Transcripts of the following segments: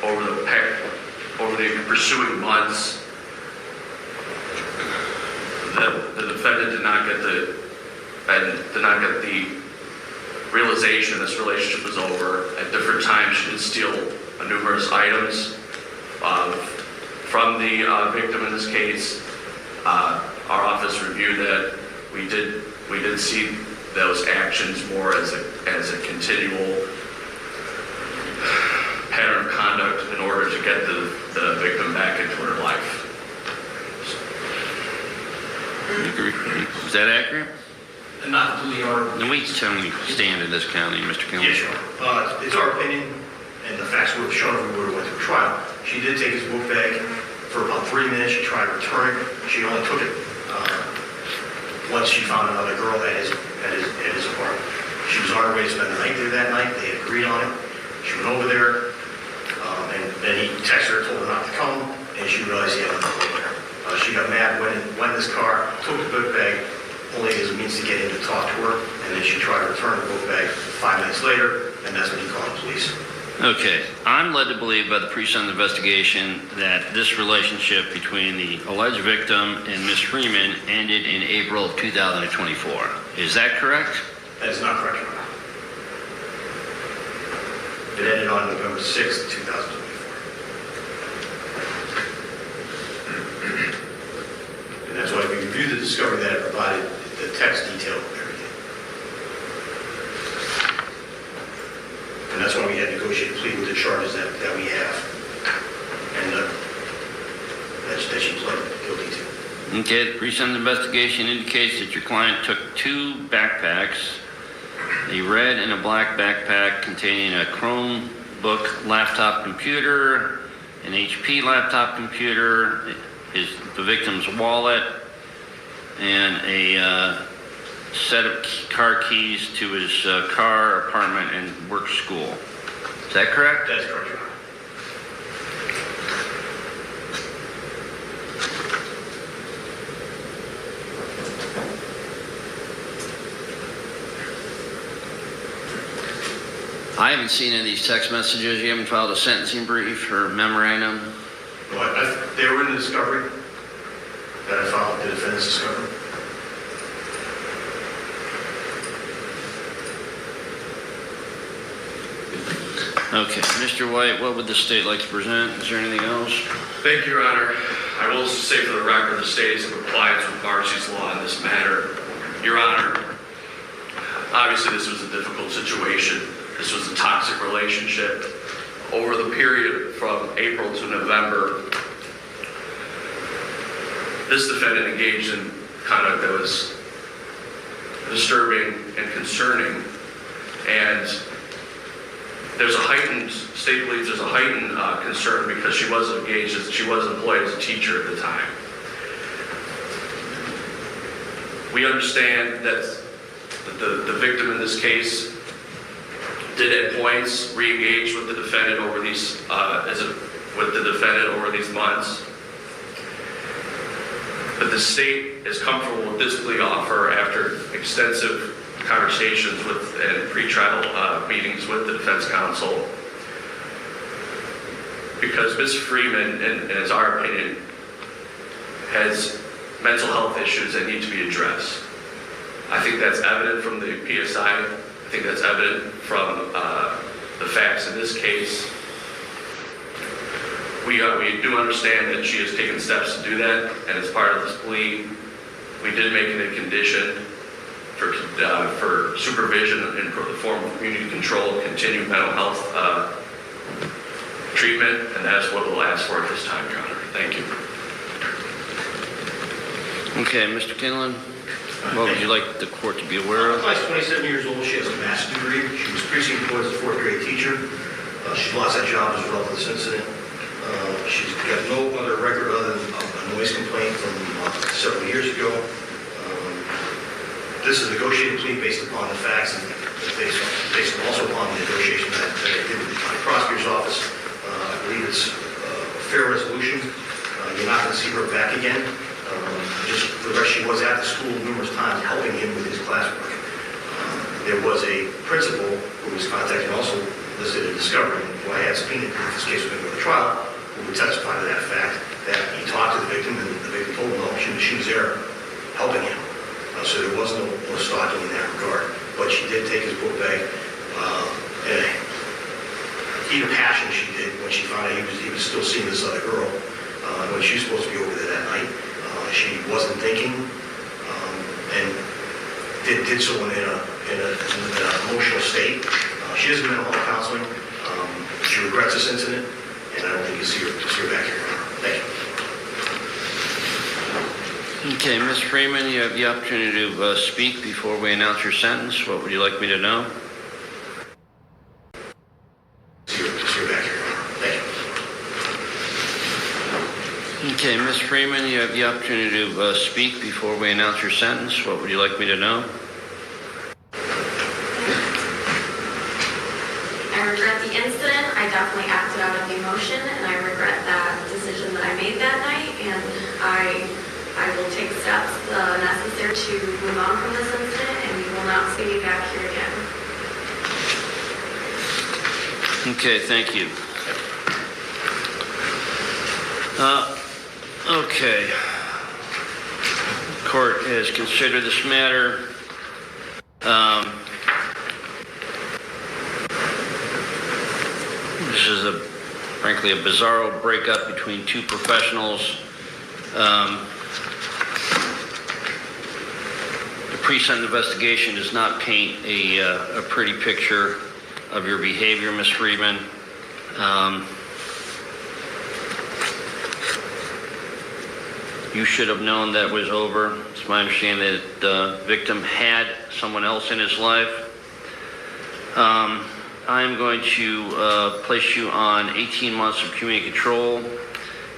over the pursuing months, the defendant did not get the realization this relationship was over. At different times, she did steal numerous items from the victim in this case. Our office reviewed that. We did see those actions more as a continual pattern of conduct in order to get the victim back into her life. Is that accurate? Not completely our... Then we tell me stand in this county, Mr. Kimball. Yes, Your Honor. It's our opinion, and the facts would have shown if we would have went to a trial. She did take his book bag for about 3 minutes. She tried to return it. She only took it once she found another girl at his apartment. She was on her way to spend the night there that night. They had agreed on it. She went over there, and then he texted her, told her not to come, and she realized he had nothing over there. She got mad, went in this car, took the book bag, only as a means to get him to talk to her, and then she tried to return the book bag 5 minutes later, and that's when he called the police. Okay, I'm led to believe by the pre-sentence investigation that this relationship between the alleged victim and Ms. Freeman ended in April of 2024. Is that correct? That is not correct, Your Honor. It ended on November 6th, 2024. And that's why we reviewed the discovery that it provided the text detail of everything. And that's why we had negotiated plea with the charges that we have. And that she pled guilty to. Okay, the pre-sentence investigation indicates that your client took 2 backpacks, a red and a black backpack containing a Chromebook laptop computer, an HP laptop computer, the victim's wallet, and a set of car keys to his car, apartment, and work school. Is that correct? That's correct, Your Honor. I haven't seen any of these text messages. You haven't filed a sentencing brief or memorandum? No, they were in the discovery that I filed, the defendant's discovery. Okay, Mr. White, what would the state like to present? Is there anything else? Thank you, Your Honor. I will say for the record, the state is in compliance with Marcy's law in this matter. Your Honor, obviously this was a difficult situation. This was a toxic relationship. Over the period from April to November, this defendant engaged in conduct that was disturbing and concerning. And there's a heightened, state believes there's a heightened concern because she was engaged, she was employed as a teacher at the time. We understand that the victim in this case did at points re-engage with the defendant over these months. But the state is comfortable with this plea offer after extensive conversations with and pre-trial meetings with the defense counsel, because Ms. Freeman, in our opinion, has mental health issues that need to be addressed. I think that's evident from the PSI. I think that's evident from the facts in this case. We do understand that she has taken steps to do that, and as part of this plea, we did make it a condition for supervision in the form of community control, continued mental health treatment, and that's what we'll ask for at this time, Your Honor. Thank you. Okay, Mr. Kinlan, what would you like the court to be aware of? She's 27 years old. She has a master's degree. She was previously employed as a 4th grade teacher. She lost that job as a result of this incident. She's got no other record other than a noise complaint from several years ago. This is a negotiated plea based upon the facts and based also upon the negotiation that I did with the county prosecutor's office. I believe it's a fair resolution. You're not going to see her back again. Just for the rest, she was at the school numerous times helping him with his classwork. There was a principal who was contacted, also listed in discovery, who I had subpoenaed if this case was going to go to trial, who would testify to that fact, that he talked to the victim, and the victim told him, no, she was there helping him. So there was no stalking in that regard. But she did take his book bag, in a heat of passion she did when she found out he was still seeing this other girl, when she was supposed to be over there that night. She wasn't thinking, and did so in an emotional state. She is in mental health counseling. She regrets this incident, and I don't think you'll see her back here. Thank you. Okay, Ms. Freeman, you have the opportunity to speak before we announce your sentence. What would you like me to know? See her back here. Thank you. Okay, Ms. Freeman, you have the opportunity to speak before we announce your sentence. What would you like me to know? I regret the incident. I definitely acted out of emotion, and I regret that decision that I made that night, and I will take steps necessary to move on from this incident, and we will not see me back here again. Okay, thank you. Okay. Court has considered this matter. This is frankly a bizarro breakup between two professionals. The pre-sentence investigation does not paint a pretty picture of your behavior, Ms. Freeman. You should have known that was over. It's my understanding that the victim had someone else in his life. I'm going to place you on 18 months of community control.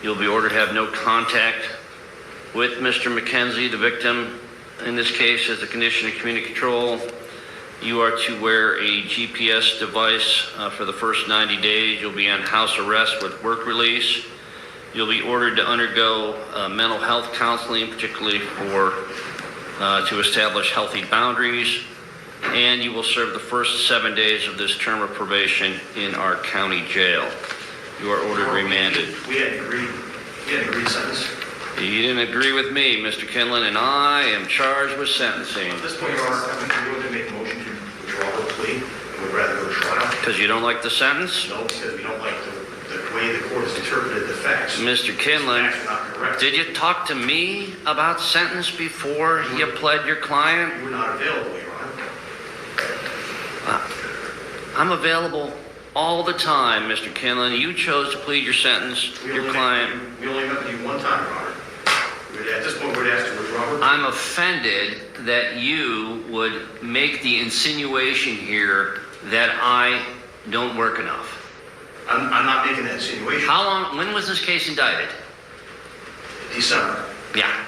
You'll be ordered to have no contact with Mr. McKenzie, the victim. In this case, as a condition of community control, you are to wear a GPS device for the first 90 days. You'll be on house arrest with work release. You'll be ordered to undergo mental health counseling, particularly to establish healthy boundaries. And you will serve the first 7 days of this term of probation in our county jail. You are ordered remanded. We had an agreed sentence. You didn't agree with me, Mr. Kinlan, and I am charged with sentencing. At this point, Your Honor, I'm willing to make a motion to withdraw the plea and would rather go to trial. Because you don't like the sentence? No, because we don't like the way the court has interpreted the facts. Mr. Kinlan, The facts are not correct. did you talk to me about sentence before you pled your client? You were not available, Your Honor. I'm available all the time, Mr. Kinlan. You chose to plead your sentence, your client. We only met with you one time, Your Honor. At this point, we're asked to withdraw. I'm offended that you would make the insinuation here that I don't work enough. I'm not making that insinuation. How long, when was this case indicted? December. Yeah,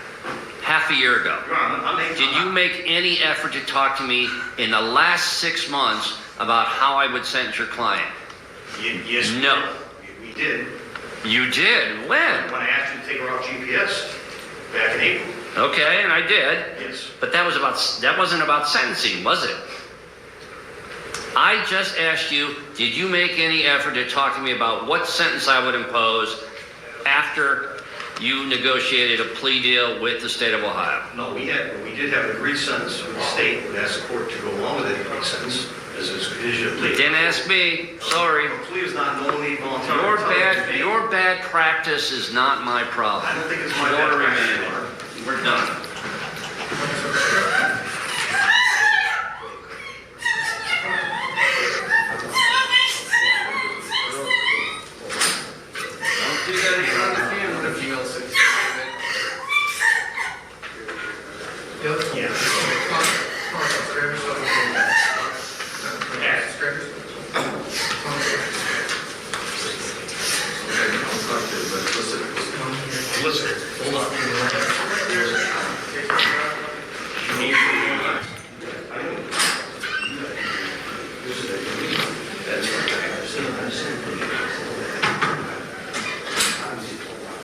half a year ago. Your Honor, I'm making... Did you make any effort to talk to me in the last 6 months about how I would sentence your client? Yes. No. We did. You did? When? When I asked you to take her off GPS back in April. Okay, and I did. Yes. But that wasn't about sentencing, was it? I just asked you, did you make any effort to talk to me about what sentence I would impose after you negotiated a plea deal with the state of Ohio? No, we did have an agreed sentence with the state. We asked the court to go along with that agreed sentence as a condition of plea. Didn't ask me. Sorry. A plea is not knowingly voluntary. Your bad practice is not my problem. I don't think it's my Order bad practice, remanded. Your Honor. We're done.